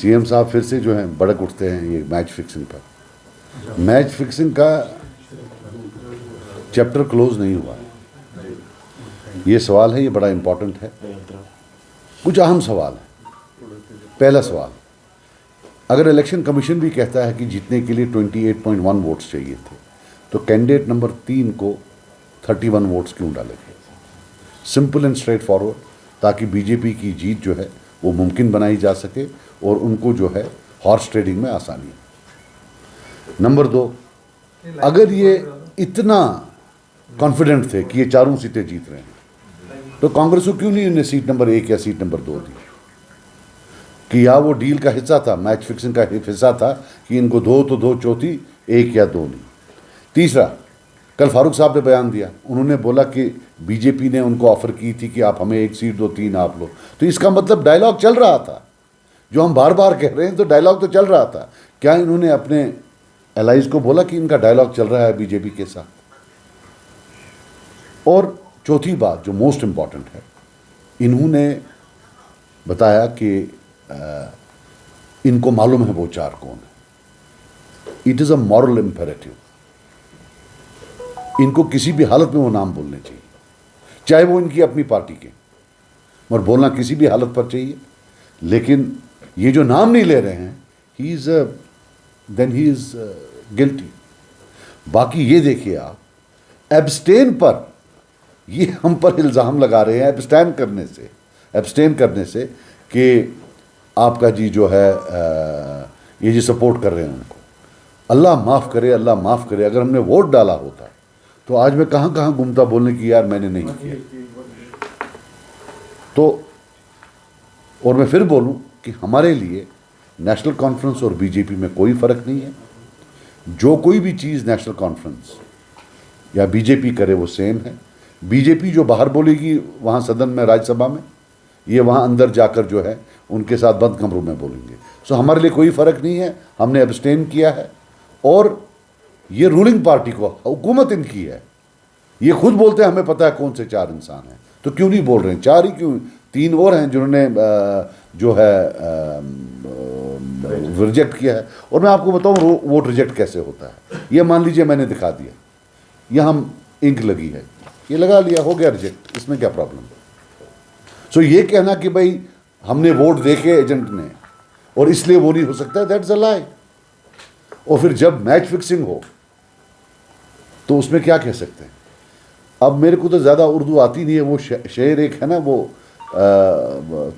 CM साहब फिर से जो है भड़क उठते हैं ये मैच फिक्सिंग पर। मैच फिक्सिंग का चैप्टर क्लोज नहीं हुआ है। ये सवाल है, ये बड़ा इंपॉर्टेंट है, कुछ अहम सवाल है। पहला सवाल, अगर इलेक्शन कमीशन भी कहता है कि जीतने के लिए 28.1 वोट्स चाहिए थे, तो कैंडिडेट नंबर 3 को 31 वोट्स क्यों डाले गए? सिंपल एंड स्ट्रेट फॉरवर्ड, ताकि बीजेपी की जीत जो है वो मुमकिन बनाई जा सके और उनको जो है हॉर्स ट्रेडिंग में आसानी है। नंबर 2, अगर ये इतना कॉन्फिडेंट थे कि ये चारों सीटें जीत रहे हैं, तो कांग्रेस को क्यों नहीं इन्हें सीट नंबर 1 या सीट नंबर 2 दी? कि या वो डील का हिस्सा था, मैच फिक्सिंग का हिस्सा था कि इनको 2 तो 2 चौथी, 1 या 2 नहीं। तीसरा, कल फारूक साहब ने बयान दिया, उन्होंने बोला कि बीजेपी ने उनको ऑफर की थी कि आप हमें 1 सीट दो, 3 आप लो। तो इसका मतलब डायलॉग चल रहा था, जो हम बार बार कह रहे हैं, तो डायलॉग तो चल रहा था। क्या इन्होंने अपने एलाइज को बोला कि इनका डायलॉग चल रहा है बीजेपी के साथ? और चौथी बात जो मोस्ट इंपॉर्टेंट है, इन्होंने बताया कि इनको मालूम है वो 4 कौन है। It is a moral imperative, इनको किसी भी हालत में वो नाम बोलने चाहिए, चाहे वो इनकी अपनी पार्टी के, और बोलना किसी भी हालत पर चाहिए। लेकिन ये जो नाम नहीं ले रहे हैं, he is then he is guilty. बाकी ये देखिए आप, एब्सटेन पर ये हम पर इल्ज़ाम लगा रहे हैं, एब्सटेन करने से कि आपका जी जो है ये जी सपोर्ट कर रहे हैं उनको। अल्लाह माफ़ करे, अल्लाह माफ़ करे, अगर हमने वोट डाला होता तो आज मैं कहाँ कहाँ घूमता बोलने की यार मैंने नहीं किया। तो और मैं फिर बोलूँ कि हमारे लिए नेशनल कॉन्फ्रेंस और बीजेपी में कोई फ़र्क नहीं है। जो कोई भी चीज़ नेशनल कॉन्फ्रेंस या बीजेपी करे वो सेम है। बीजेपी जो बाहर बोलेगी वहाँ सदन में, राज्यसभा में, ये वहाँ अंदर जाकर जो है उनके साथ बंद कमरों में बोलेंगे। सो हमारे लिए कोई फ़र्क नहीं है, हमने एब्सटेन किया है। और ये रूलिंग पार्टी को, हुकूमत इनकी है, ये खुद बोलते हैं हमें पता है कौन से 4 इंसान हैं, तो क्यों नहीं बोल रहे हैं? 4 ही क्यों, 3 और हैं जिन्होंने जो है रिजेक्ट किया है। और मैं आपको बताऊं वोट रिजेक्ट कैसे होता है। ये मान लीजिए मैंने दिखा दिया, यहाँ इंक लगी है, ये लगा लिया, हो गया रिजेक्ट, इसमें क्या प्रॉब्लम? सो ये कहना कि भाई हमने वोट देखे एजेंट ने और इसलिए वो नहीं हो सकता, दैट्स अ लाई। और फिर जब मैच फिक्सिंग हो तो उसमें क्या कह सकते हैं? अब मेरे को तो ज़्यादा उर्दू आती नहीं है, वो शेर एक है ना, वो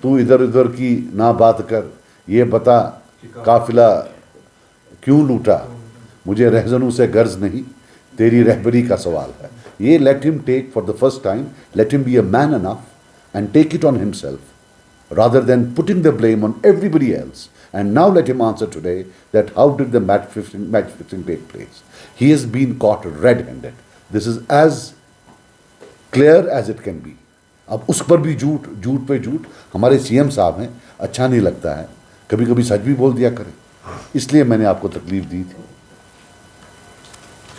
तू इधर उधर की ना बात कर, ये बता काफिला क्यों लूटा, मुझे रहजनों से गर्ज नहीं, तेरी रहबरी का सवाल है। ये let him take for the first time, let him be a man enough and take it on himself rather than putting the blame on everybody else. And now let him answer today that how did the match fixing take place. He has been caught red-handed. This is as clear as it can be. अब उस पर भी झूठ पे झूठ। हमारे CM साहब हैं, अच्छा नहीं लगता है, कभी कभी सच भी बोल दिया करें, इसलिए मैंने आपको तकलीफ दी थी।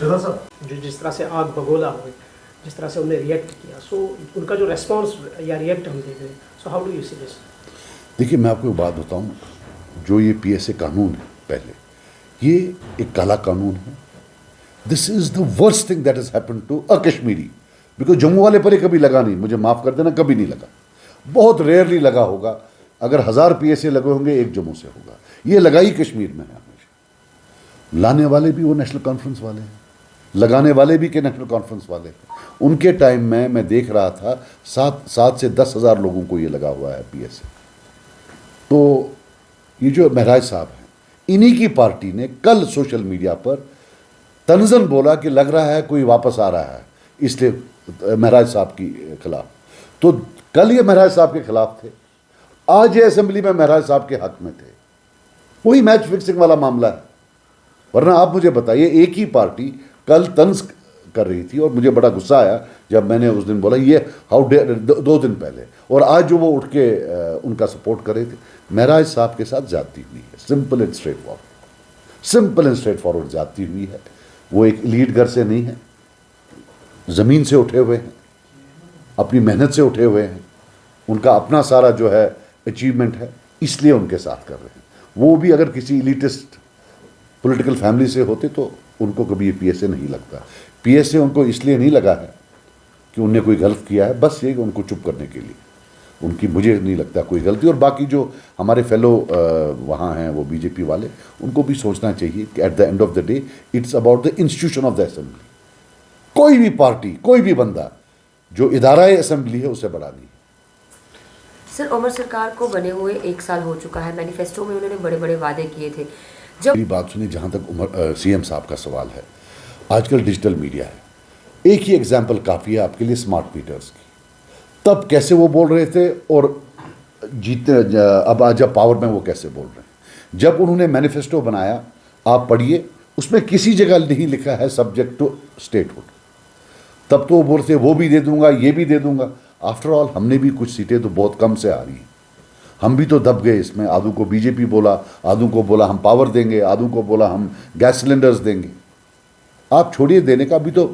जो जिस तरह से आग बगोला हुई, जिस तरह से उन्हें रिएक्ट किया, सो उनका जो रेस्पॉन्स या रिएक्ट हम देख रहे हैं, so how do you see this? देखिए मैं आपको एक बात बताऊं, जो ये पीएसए कानून है, पहले ये एक काला कानून है। This is the worst thing that has happened to a Kashmiri, because Jammu वाले पर ये कभी लगा नहीं, मुझे माफ़ कर देना, कभी नहीं लगा, बहुत रेयरली लगा होगा। अगर 1000 पीएसए लगे होंगे, एक जम्मू से होगा। ये लगा ही कश्मीर में है हमेशा। लाने वाले भी वो नेशनल कॉन्फ्रेंस वाले हैं, लगाने वाले भी के नेशनल कॉन्फ्रेंस वाले हैं। उनके टाइम में मैं देख रहा था 7 से 10 हज़ार लोगों को ये लगा हुआ है पीएसए। तो ये जो महराज साहब हैं, इन्हीं की पार्टी ने कल सोशल मीडिया पर तंजन बोला कि लग रहा है कोई वापस आ रहा है, इसलिए महराज साहब की खिलाफ। तो कल ये महराज साहब के खिलाफ थे, आज ये असेंबली में महराज साहब के हक में थे। वही मैच फिक्सिंग वाला मामला है। वरना आप मुझे बताइए, एक ही पार्टी कल तंज कर रही थी और मुझे बड़ा गुस्सा आया जब मैंने उस दिन बोला ये हाउ डेयर, 2 दिन पहले, और आज जो वो उठ के उनका सपोर्ट कर रहे थे। महराज साहब के साथ जाती हुई है, सिंपल एंड स्ट्रेट फॉरवर्ड जाती हुई है। वो एक एलीट घर से नहीं है, ज़मीन से उठे हुए हैं, अपनी मेहनत से उठे हुए हैं, उनका अपना सारा जो है अचीवमेंट है, इसलिए उनके साथ कर रहे हैं। वो भी अगर किसी इलिटिस्ट पॉलिटिकल फैमिली से होते तो उनको कभी ये पीएसए नहीं लगता। पीएसए उनको इसलिए नहीं लगा है कि उनने कोई गलत किया है, बस ये कि उनको चुप करने के लिए। उनकी मुझे नहीं लगता कोई गलती। और बाकी जो हमारे फेलो वहाँ हैं वो बीजेपी वाले, उनको भी सोचना चाहिए कि at the end of the day it's about the institution of the assembly. कोई भी पार्टी, कोई भी बंदा जो इदारा असेंबली है उससे बड़ा नहीं। सर, उमर सरकार को बने हुए 1 साल हो चुका है। मैनिफेस्टो में उन्होंने बड़े बड़े वादे किए थे। जब मेरी बात सुनिए, जहाँ तक सीएम साहब का सवाल है, आजकल डिजिटल मीडिया है, एक ही एग्जाम्पल काफ़ी है आपके लिए, स्मार्ट मीटर्स की। तब कैसे वो बोल रहे थे और जीतने अब आज जब पावर में वो कैसे बोल रहे हैं। जब उन्होंने मैनिफेस्टो बनाया, आप पढ़िए, उसमें किसी जगह नहीं लिखा है सब्जेक्ट टू स्टेटहुड। तब तो वो बोलते वो भी दे दूंगा, ये भी दे दूंगा। आफ्टर ऑल हमने भी कुछ सीटें तो बहुत कम से आ रही हैं, हम भी तो दब गए इसमें। आधू को बीजेपी बोला, आधू को बोला हम पावर देंगे, आधू को बोला हम गैस सिलेंडर्स देंगे। आप छोड़िए देने का, भी तो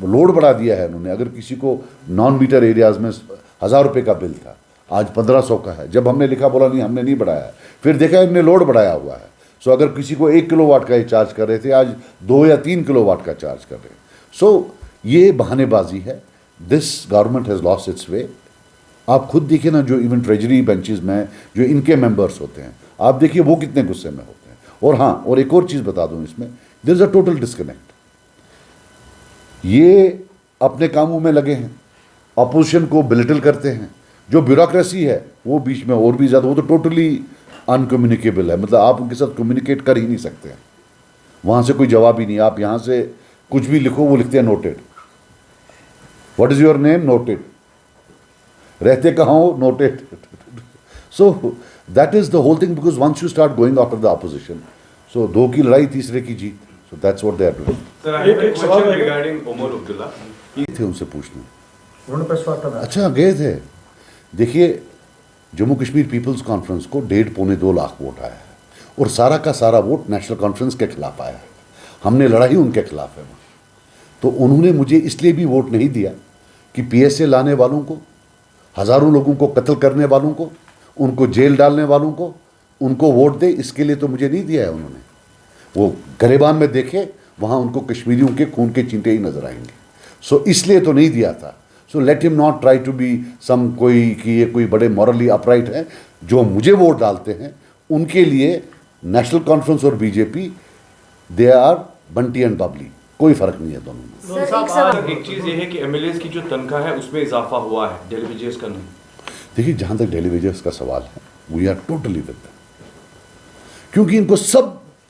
लोड बढ़ा दिया है उन्होंने। अगर किसी को नॉन मीटर एरियाज़ में 1000 रुपये का बिल था, आज 1500 का है। जब हमने लिखा बोला नहीं हमने नहीं बढ़ाया, फिर देखा इन्होंने लोड बढ़ाया हुआ है। सो अगर किसी को 1 किलोवाट का ही चार्ज कर रहे थे, आज 2 या 3 किलोवाट का चार्ज कर रहे हैं। सो ये बहानेबाजी है। This government has lost its way. आप खुद देखिए ना, जो इवन ट्रेजरी बेंचेस में जो इनके मेंबर्स होते हैं, आप देखिए वो कितने गुस्से में होते हैं। और हाँ, और एक और चीज़ बता दूं इसमें, there is a total disconnect. ये अपने कामों में लगे हैं, अपोजिशन को बिलिटल करते हैं। जो ब्यूरोक्रेसी है वो बीच में और भी ज़्यादा, वो तो टोटली अनकम्युनिकेबल है। मतलब आप उनके साथ कम्युनिकेट कर ही नहीं सकते हैं। वहाँ से कोई जवाब ही नहीं। आप यहाँ से कुछ भी लिखो, वो लिखते हैं noted. What is your name? Noted. रहते कहाँ हो? Noted. So that is the whole thing, because once you start going after the opposition, so 2 की लड़ाई तीसरे की जीत। So that's what they are doing. Sir, I have a question regarding Omar Abdullah. थे उनसे पूछने, उन्होंने प्रेस वार्ता में अच्छा गए थे। देखिए, जम्मू कश्मीर पीपल्स कॉन्फ्रेंस को 1.5-2 लाख वोट आया है, और सारा का सारा वोट नेशनल कॉन्फ्रेंस के खिलाफ आया है। हमने लड़ाई उनके खिलाफ है। तो उन्होंने मुझे इसलिए भी वोट नहीं दिया कि पीएसए लाने वालों को, हज़ारों लोगों को कत्ल करने वालों को, उनको जेल डालने वालों को, उनको वोट दे। इसके लिए तो मुझे नहीं दिया है उन्होंने। वो गरेबान में देखे, वहाँ उनको कश्मीरियों के खून के चींटे ही नजर आएंगे। सो इसलिए तो नहीं दिया था। So let him not try to be some कोई कि ये कोई बड़े मॉरली अपराइट हैं। जो मुझे वोट डालते हैं उनके लिए नेशनल कॉन्फ्रेंस और BJP, they are Bunty and Babli, कोई फर्क नहीं है दोनों में। सर, एक सवाल। एक चीज ये है कि एमएलएस की जो तनख्वाह है उसमें इजाफा हुआ है, डेली वेजेस का नहीं। देखिए, जहाँ तक डेली वेजेस का सवाल है, we are totally with them, क्योंकि इनको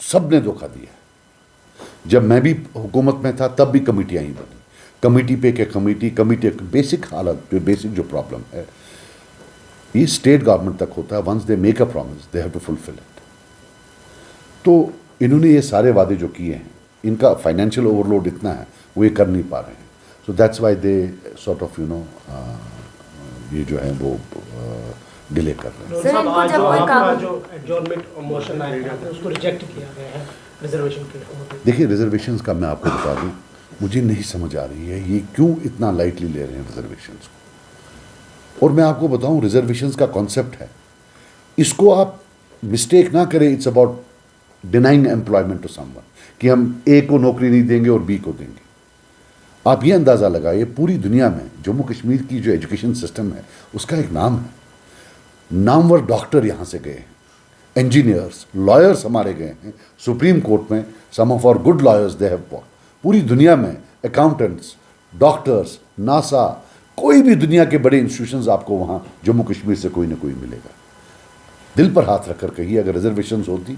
सब ने धोखा दिया। जब मैं भी हुकूमत में था तब भी कमेटियाँ ही बनी, कमेटी पे के कमेटी बेसिक हालत, बेसिक जो प्रॉब्लम है ये स्टेट गवर्नमेंट तक होता है। Once they make a promise they have to fulfil it. तो इन्होंने ये सारे वादे जो किए हैं, इनका फाइनेंशियल ओवरलोड इतना है, वो ये कर नहीं पा रहे हैं। So that's why they sort of ये जो है वो डिले कर रहे हैं। सर, साहब, इनको आज जब जो कोई आपका काम- जो एडजॉर्नमेंट मोशन आया था उसको रिजेक्ट किया गया है रिजर्वेशन के लिए। देखिए, रिजर्वेशंस का मैं आपको बता दूं, मुझे नहीं समझ आ रही है ये क्यों इतना लाइटली ले रहे हैं रिजर्वेशंस को। और मैं आपको बताऊं, रिजर्वेशंस का कॉन्सेप्ट है, इसको आप मिस्टेक ना करें। It's about denying employment to someone, कि हम ए को नौकरी नहीं देंगे और बी को देंगे। आप ये अंदाज़ा लगाइए, पूरी दुनिया में जम्मू कश्मीर की जो एजुकेशन सिस्टम है उसका एक नाम है। नामवर डॉक्टर यहाँ से गए हैं, इंजीनियर्स, लॉयर्स हमारे गए हैं सुप्रीम कोर्ट में। Some of our good lawyers they have walk. पूरी दुनिया में अकाउंटेंट्स, डॉक्टर्स, नासा, कोई भी दुनिया के बड़े इंस्टीट्यूशंस आपको वहाँ जम्मू कश्मीर से कोई ना कोई मिलेगा। दिल पर हाथ रखकर कहिए, अगर रिजर्वेशंस होती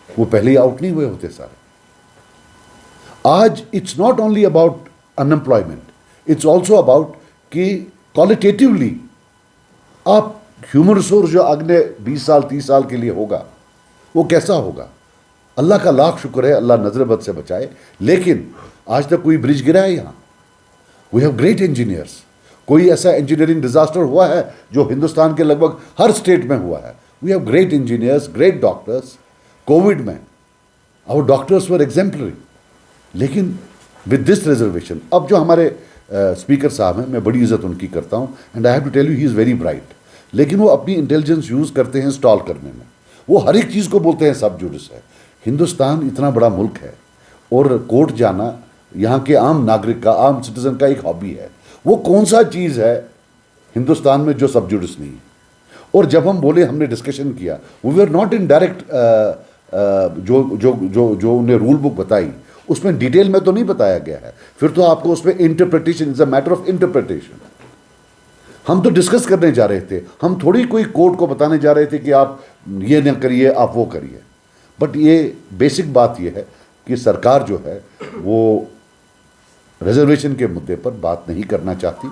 वो पहले ही आउट नहीं हुए होते सारे। आज it's not only about unemployment, it's also about कि क्वालिटेटिवली आप ह्यूमन रिसोर्स जो अगले 20 साल 30 साल के लिए होगा वो कैसा होगा। अल्लाह का लाख शुक्र है, अल्लाह नजर बद से बचाए, लेकिन आज तक कोई ब्रिज गिरा है यहाँ? We have great engineers. कोई ऐसा इंजीनियरिंग डिजास्टर हुआ है जो हिंदुस्तान के लगभग हर स्टेट में हुआ है? We have great engineers, great doctors. Covid में आवर डॉक्टर्स वर एग्जाम्पलरी। लेकिन विद दिस रिजर्वेशन, अब जो हमारे स्पीकर साहब हैं, मैं बड़ी इज्जत उनकी करता हूँ, and I have to tell you he is very bright, लेकिन वो अपनी इंटेलिजेंस यूज़ करते हैं स्टॉल करने में। वो हर एक चीज़ को बोलते हैं सब जुडिस है। हिंदुस्तान इतना बड़ा मुल्क है और कोर्ट जाना यहाँ के आम नागरिक का, आम सिटीजन का एक हॉबी है। वो कौन सा चीज़ है हिंदुस्तान में जो सब जुडिस नहीं है? और जब हम बोले, हमने डिस्कशन किया, we are not in direct, जो जो जो जो उन्हें रूल बुक बताई उसमें डिटेल में तो नहीं बताया गया है, फिर तो आपको उसमें interpretation, is a matter of interpretation. हम तो डिस्कस करने जा रहे थे, हम थोड़ी कोई कोर्ट को बताने जा रहे थे कि आप ये न करिए, आप वो करिए। बट ये बेसिक बात ये है कि सरकार जो है वो रिजर्वेशन के मुद्दे पर बात नहीं करना चाहती,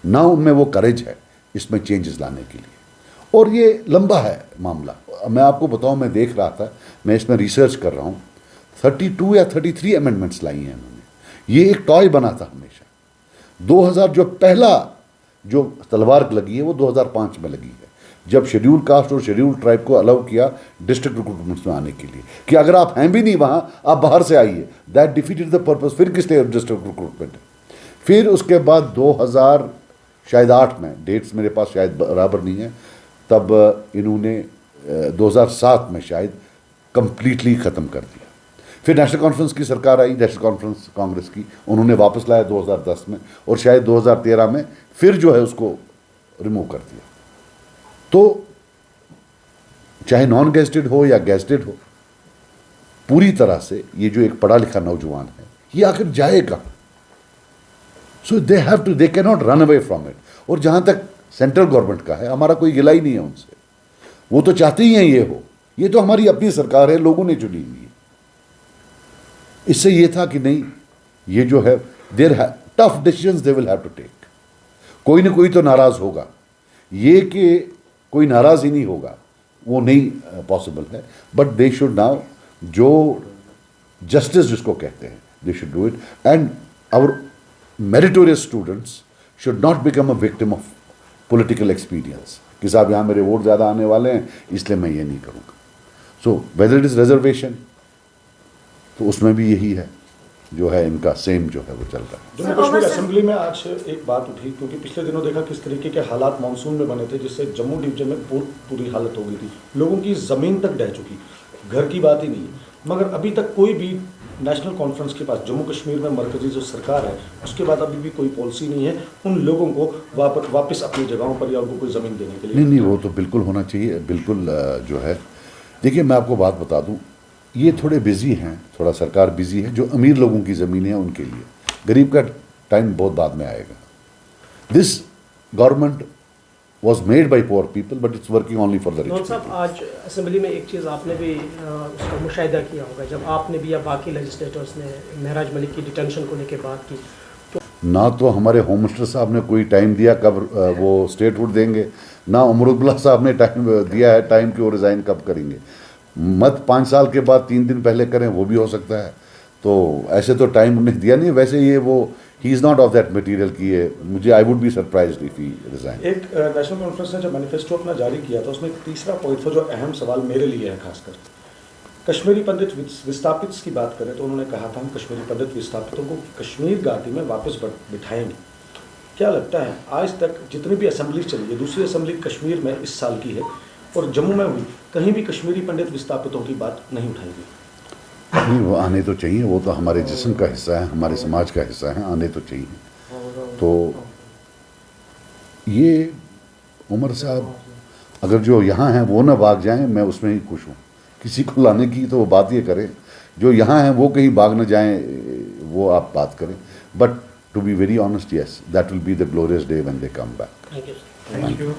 ना उनमें वो करेज है इसमें चेंजेस लाने के लिए। और ये लंबा है मामला। मैं आपको बताऊं, मैं देख रहा था, मैं इसमें रिसर्च कर रहा हूं, 32 या 33 अमेंडमेंट्स लाई हैं उन्होंने। ये एक टॉय बना था हमेशा। 2000 जो पहला जो तलवार लगी है वो 2005 में लगी है, जब शेड्यूल कास्ट और शेड्यूल ट्राइब को अलाउ किया डिस्ट्रिक्ट रिक्रूटमेंट्स में आने के लिए, कि अगर आप हैं भी नहीं वहाँ, आप बाहर से आइए। That defeated the purpose. फिर किस लिए डिस्ट्रिक्ट रिक्रूटमेंट? फिर उसके बाद 2008 में, डेट्स मेरे पास शायद बराबर नहीं है, तब इन्होंने 2007 में शायद कंप्लीटली ख़त्म कर दिया। फिर नेशनल कॉन्फ्रेंस की सरकार आई, नेशनल कॉन्फ्रेंस कांग्रेस की, उन्होंने वापस लाया 2010 में, और शायद 2013 में फिर जो है उसको रिमूव कर दिया। तो चाहे नॉन गेस्टेड हो या गेस्टेड हो, पूरी तरह से ये जो एक पढ़ा लिखा नौजवान है, ये आखिर जाएगा। So they have to, they can not run away from it. और जहाँ तक सेंट्रल गवर्नमेंट का है, हमारा कोई गिला ही नहीं है उनसे, वो तो चाहते ही हैं ये हो। ये तो हमारी अपनी सरकार है, लोगों ने चुनी हुई है। इससे ये था कि नहीं, ये जो है their tough decisions they will have to take. कोई ना कोई तो नाराज होगा, ये कि कोई नाराज ही नहीं होगा वो नहीं पॉसिबल है। बट दे शुड नाउ, जो जस्टिस जिसको कहते हैं, they should do it. And our meritorious students should not become a victim of political experience कि साहब यहाँ मेरे वोट ज़्यादा आने वाले हैं इसलिए मैं ये नहीं करूँगा। So whether it is reservation, तो उसमें भी यही है, जो है इनका सेम जो है वो चल रहा है। जम्मू कश्मीर असेंबली में आज एक बात उठी, क्योंकि पिछले दिनों देखा किस तरीके के हालात मानसून में बने थे, जिससे जम्मू डिवीजन में पूरी हालत हो गई थी। लोगों की ज़मीन तक ढह चुकी, घर की बात ही नहीं है। मगर अभी तक कोई भी नेशनल कॉन्फ्रेंस के पास, जम्मू कश्मीर में मरकजी जो सरकार है उसके बाद अभी भी कोई पॉलिसी नहीं है उन लोगों को वापस अपनी जगहों पर या उनको कोई ज़मीन देने के लिए। नहीं, वो तो बिल्कुल होना चाहिए, बिल्कुल जो है। देखिए, मैं आपको बात बता दूं, ये थोड़े बिजी हैं, थोड़ा सरकार बिजी है। जो अमीर लोगों की ज़मीनें हैं उनके लिए, गरीब का टाइम बहुत बाद में आएगा। This government was made by poor people, but it's working only for the rich. साहब, आज असेंबली में एक चीज़ आपने भी उसका मुशाहिदा किया होगा, जब आपने भी या बाकी लेजिस्लेटर्स ने महराज मलिक की डिटेंशन को लेकर बात की, तो ना तो हमारे होम मिनिस्टर साहब ने कोई टाइम दिया कब वो स्टेटहुड देंगे, ना उमर अब्दुल्ला साहब ने टाइम दिया है टाइम कि वो रिज़ाइन कब करेंगे। मत 5 साल के बाद 3 दिन पहले करें, वो भी हो सकता है। तो ऐसे तो टाइम उन्हें दिया नहीं। वैसे ये वो he is not of that material कि ये, मुझे I would be surprised if he resign. एक नेशनल कॉन्फ्रेंस ने जब मैनिफेस्टो अपना जारी किया था, उसमें एक तीसरा पॉइंट था जो अहम सवाल मेरे लिए है खासकर, कश्मीरी पंडित विस्थापित की बात करें तो उन्होंने कहा था हम कश्मीरी पंडित विस्थापितों को कश्मीर घाटी में वापस बिठाएंगे। क्या लगता है आज तक जितनी भी असेंबली चली है, दूसरी असेंबली कश्मीर में इस साल की है और जम्मू में हुई, कहीं भी कश्मीरी पंडित विस्थापितों की बात नहीं उठाई गई? नहीं, वो आने तो चाहिए, वो तो हमारे जिस्म का हिस्सा है, हमारे समाज का हिस्सा है, आने तो चाहिए। तो ये उमर साहब अगर जो यहाँ हैं वो ना भाग जाएं, मैं उसमें ही खुश हूँ। किसी को लाने की तो वो बात ये करें, जो यहाँ हैं वो कहीं भाग ना जाएं, वो आप बात करें। But to be very honest, yes, that will be the glorious day when they come back. Thank you.